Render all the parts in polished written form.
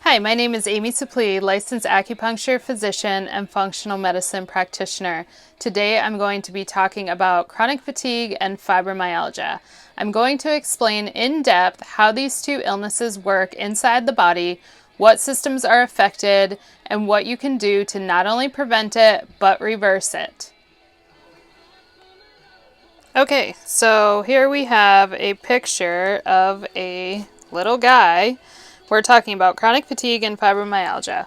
Hi, my name is Amy Suplee, licensed acupuncture physician and functional medicine practitioner. Today I'm going to be talking about chronic fatigue and fibromyalgia. I'm going to explain in depth how these two illnesses work inside the body, what systems are affected, and what you can do to not only prevent it, but reverse it. Okay, so here we have a picture of a little guy. We're talking about chronic fatigue and fibromyalgia.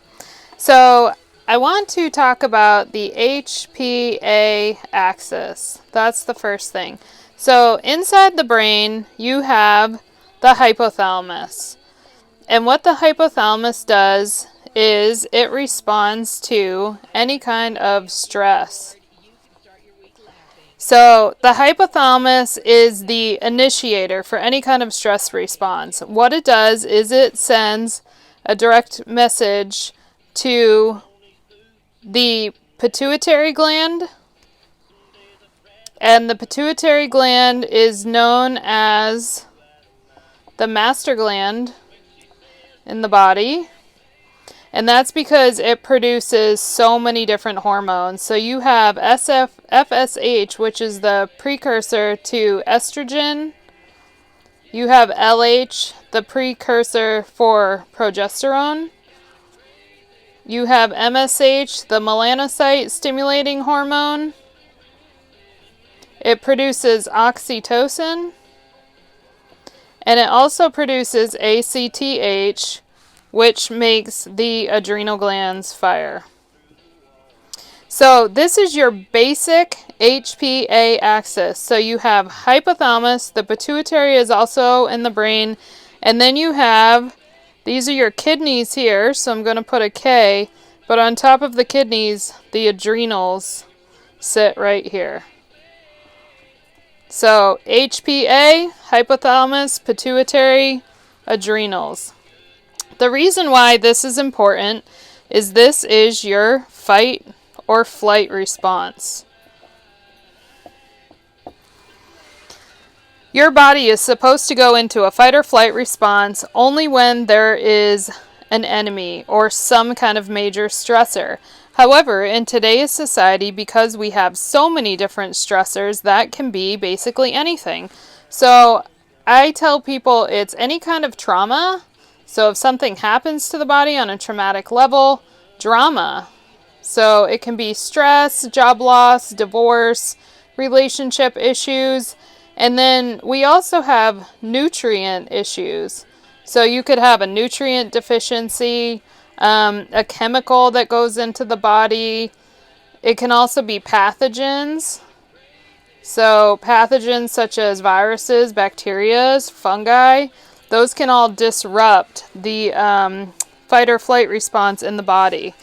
So I want to talk about the HPA axis. That's the first thing. So inside the brain, you have the hypothalamus. And what the hypothalamus does is it responds to any kind of stress. So the hypothalamus is the initiator for any kind of stress response. What it does is it sends a direct message to the pituitary gland, and the pituitary gland is known as the master gland in the body. And that's because it produces so many different hormones. So you have FSH, which is the precursor to estrogen. You have LH, the precursor for progesterone. You have MSH, the melanocyte stimulating hormone. It produces oxytocin. And it also produces ACTH, which makes the adrenal glands fire. So this is your basic HPA axis. So you have hypothalamus, the pituitary is also in the brain, and then you have, these are your kidneys here, so I'm going to put a K, but on top of the kidneys, the adrenals sit right here. So HPA, hypothalamus, pituitary, adrenals. The reason why this is important is this is your fight or flight response. Your body is supposed to go into a fight or flight response only when there is an enemy or some kind of major stressor. However, in today's society, because we have so many different stressors, that can be basically anything. So I tell people it's any kind of trauma. So if something happens to the body on a traumatic level, drama. So it can be stress, job loss, divorce, relationship issues. And then we also have nutrient issues. So you could have a nutrient deficiency, a chemical that goes into the body. It can also be pathogens. So pathogens such as viruses, bacteria, fungi, those can all disrupt the fight or flight response in the body.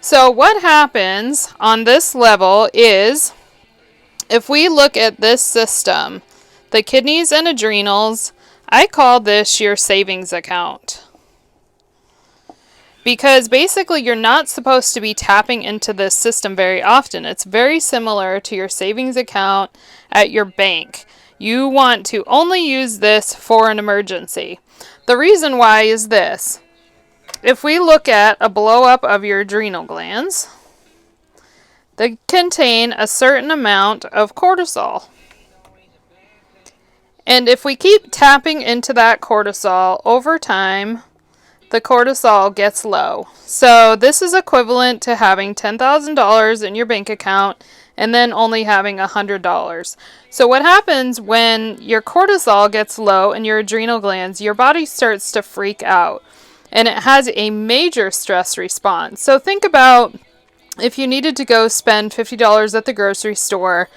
So what happens on this level is, if we look at this system, the kidneys and adrenals, I call this your savings account. Because basically you're not supposed to be tapping into this system very often. It's very similar to your savings account at your bank. You want to only use this for an emergency. The reason why is this. If we look at a blow up of your adrenal glands, they contain a certain amount of cortisol. And if we keep tapping into that cortisol over time, the cortisol gets low. So this is equivalent to having $10,000 in your bank account and then only having $100. So what happens when your cortisol gets low in your adrenal glands, your body starts to freak out and it has a major stress response. So think about if you needed to go spend $50 at the grocery store.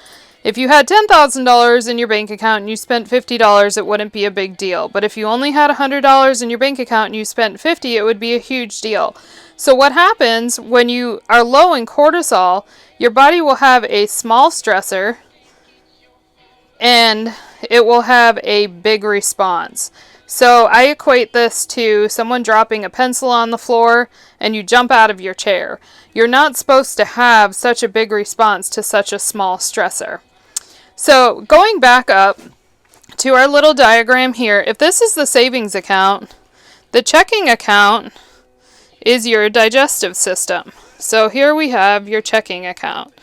If you had $10,000 in your bank account and you spent $50, it wouldn't be a big deal. But if you only had $100 in your bank account and you spent $50, it would be a huge deal. So what happens when you are low in cortisol, your body will have a small stressor and it will have a big response. So I equate this to someone dropping a pencil on the floor and you jump out of your chair. You're not supposed to have such a big response to such a small stressor. So going back up to our little diagram here, if this is the savings account, the checking account is your digestive system. So here we have your checking account.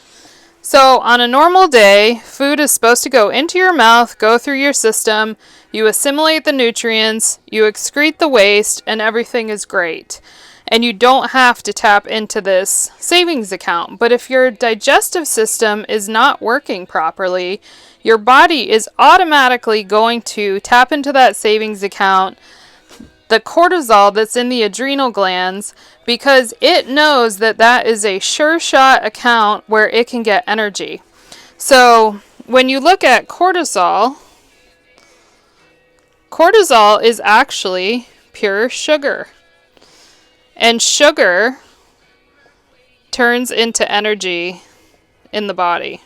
So on a normal day, food is supposed to go into your mouth, go through your system, you assimilate the nutrients, you excrete the waste, and everything is great. And you don't have to tap into this savings account. But if your digestive system is not working properly, your body is automatically going to tap into that savings account, the cortisol that's in the adrenal glands, because it knows that that is a sure shot account where it can get energy. So when you look at cortisol, cortisol is actually pure sugar. And sugar turns into energy in the body.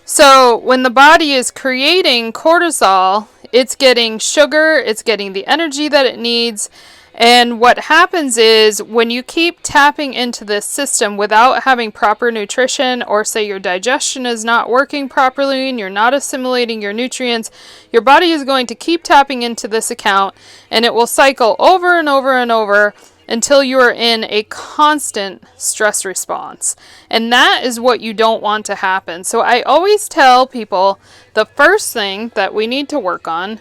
So when the body is creating cortisol, it's getting sugar, it's getting the energy that it needs. And what happens is when you keep tapping into this system without having proper nutrition, or say your digestion is not working properly and you're not assimilating your nutrients, your body is going to keep tapping into this account, and it will cycle over and over and over until you are in a constant stress response. And that is what you don't want to happen. So I always tell people the first thing that we need to work on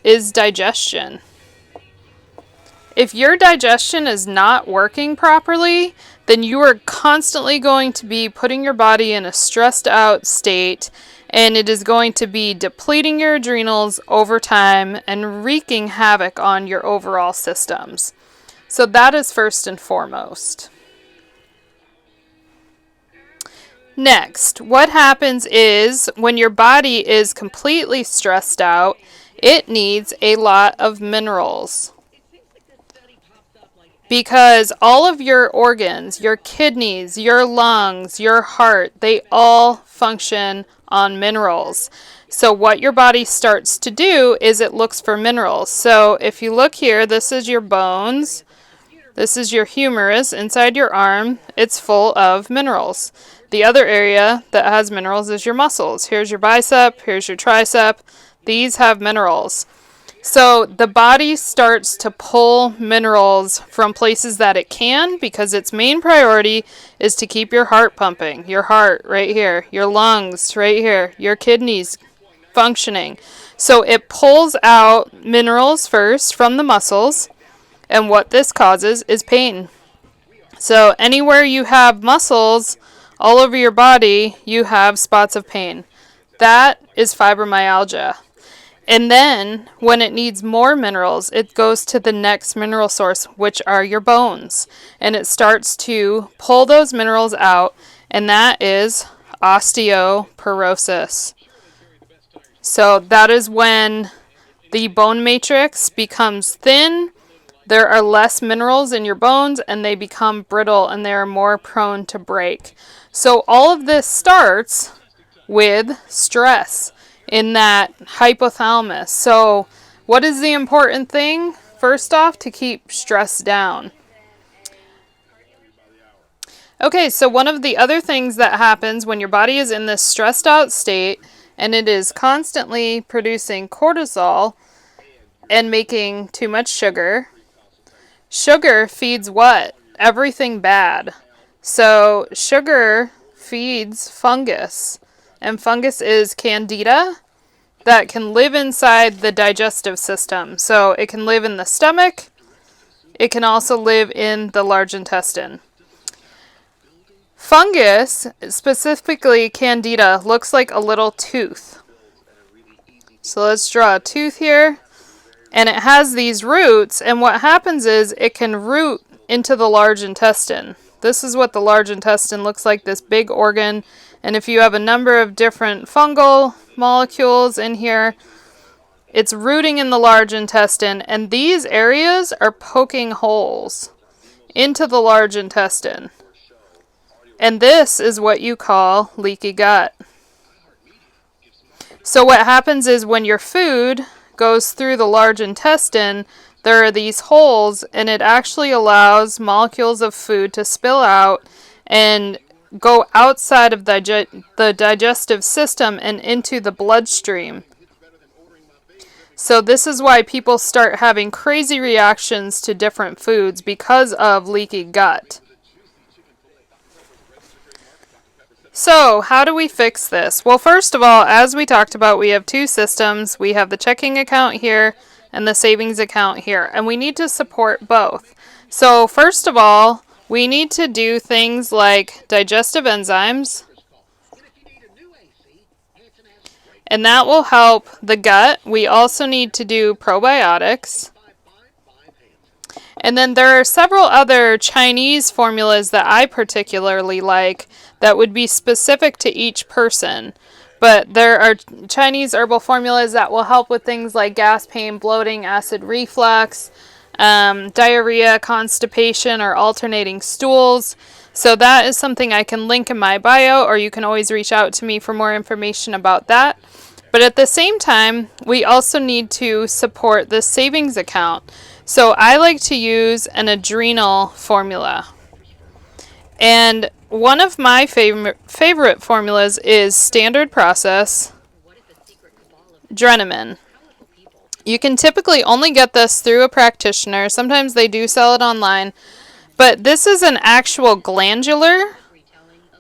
is digestion. If your digestion is not working properly, then you are constantly going to be putting your body in a stressed out state, and it is going to be depleting your adrenals over time and wreaking havoc on your overall systems. So that is first and foremost. Next, what happens is when your body is completely stressed out, it needs a lot of minerals. Because all of your organs, your kidneys, your lungs, your heart, they all function on minerals. So what your body starts to do is it looks for minerals. So if you look here, this is your bones. This is your humerus inside your arm. It's full of minerals. The other area that has minerals is your muscles. Here's your bicep, here's your tricep. These have minerals. So the body starts to pull minerals from places that it can, because its main priority is to keep your heart pumping. Your heart right here, your lungs right here, your kidneys functioning. So it pulls out minerals first from the muscles, and what this causes is pain. So anywhere you have muscles all over your body, you have spots of pain. That is fibromyalgia. And then, when it needs more minerals, it goes to the next mineral source, which are your bones. And it starts to pull those minerals out, and that is osteoporosis. So that is when the bone matrix becomes thin, there are less minerals in your bones, and they become brittle, and they are more prone to break. So all of this starts with stress in that hypothalamus. So what is the important thing? First off, to keep stress down. Okay, so one of the other things that happens when your body is in this stressed out state and it is constantly producing cortisol and making too much sugar, sugar feeds what? Everything bad. So sugar feeds fungus. And fungus is candida that can live inside the digestive system. So it can live in the stomach. It can also live in the large intestine. Fungus, specifically candida, looks like a little tooth. So let's draw a tooth here. And it has these roots. And what happens is it can root into the large intestine. This is what the large intestine looks like, this big organ. And if you have a number of different fungal molecules in here, it's rooting in the large intestine. And these areas are poking holes into the large intestine. And this is what you call leaky gut. So what happens is when your food goes through the large intestine, there are these holes, and it actually allows molecules of food to spill out and go outside of the digestive system and into the bloodstream. So this is why people start having crazy reactions to different foods because of leaky gut. So how do we fix this? Well, first of all, as we talked about, we have two systems. We have the checking account here and the savings account here, and we need to support both. So first of all, we need to do things like digestive enzymes, and that will help the gut. We also need to do probiotics. And then there are several other Chinese formulas that I particularly like that would be specific to each person. But there are Chinese herbal formulas that will help with things like gas, pain, bloating, acid reflux, diarrhea, constipation, or alternating stools. So that is something I can link in my bio, or you can always reach out to me for more information about that. But at the same time, we also need to support the savings account. So I like to use an adrenal formula. And one of my favorite formulas is standard process Drenamin. You can typically only get this through a practitioner. Sometimes they do sell it online. But this is an actual glandular.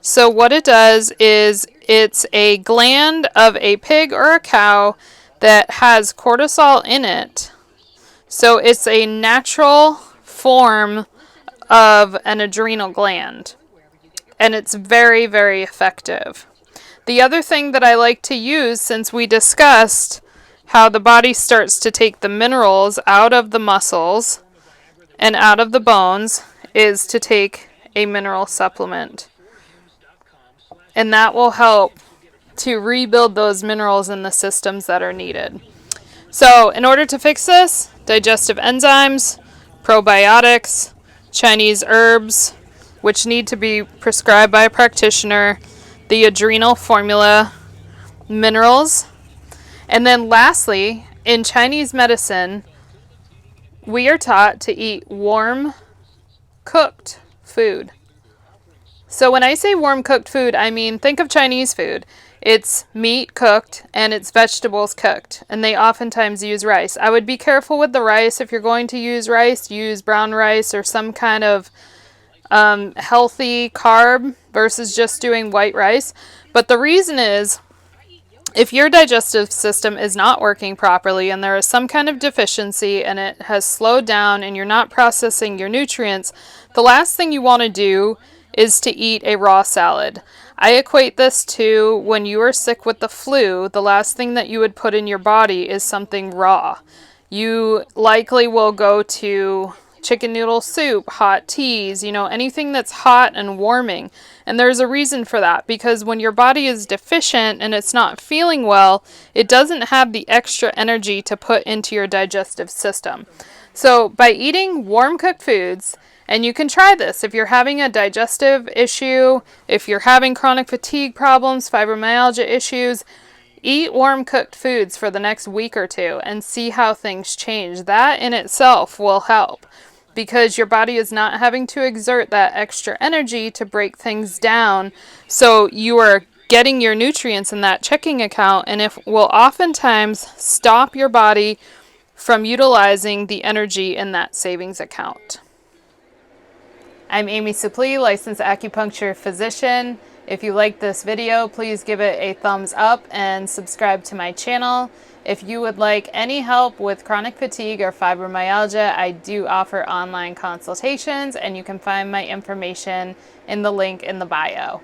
So what it does is it's a gland of a pig or a cow that has cortisol in it. So it's a natural form of an adrenal gland. And it's very, very effective. The other thing that I like to use, since we discussed how the body starts to take the minerals out of the muscles and out of the bones, is to take a mineral supplement. And that will help to rebuild those minerals in the systems that are needed. So in order to fix this, digestive enzymes, probiotics, Chinese herbs, which need to be prescribed by a practitioner, the adrenal formula, minerals, and then lastly, in Chinese medicine, we are taught to eat warm, cooked food. So when I say warm cooked food, I mean think of Chinese food. It's meat cooked and it's vegetables cooked, and they oftentimes use rice. I would be careful with the rice. If you're going to use rice, use brown rice or some kind of healthy carb versus just doing white rice. But the reason is, if your digestive system is not working properly and there is some kind of deficiency and it has slowed down and you're not processing your nutrients, the last thing you want to do is to eat a raw salad. I equate this to when you are sick with the flu, the last thing that you would put in your body is something raw. You likely will go to chicken noodle soup, hot teas, anything that's hot and warming. And there's a reason for that, because when your body is deficient and it's not feeling well, it doesn't have the extra energy to put into your digestive system. So by eating warm cooked foods, and you can try this if you're having a digestive issue, if you're having chronic fatigue problems, fibromyalgia issues, eat warm cooked foods for the next week or two and see how things change. That in itself will help, because your body is not having to exert that extra energy to break things down. So you are getting your nutrients in that checking account, and it will oftentimes stop your body from utilizing the energy in that savings account. I'm Amy Suplee, licensed acupuncture physician. If you like this video, please give it a thumbs up and subscribe to my channel. If you would like any help with chronic fatigue or fibromyalgia, I do offer online consultations, and you can find my information in the link in the bio.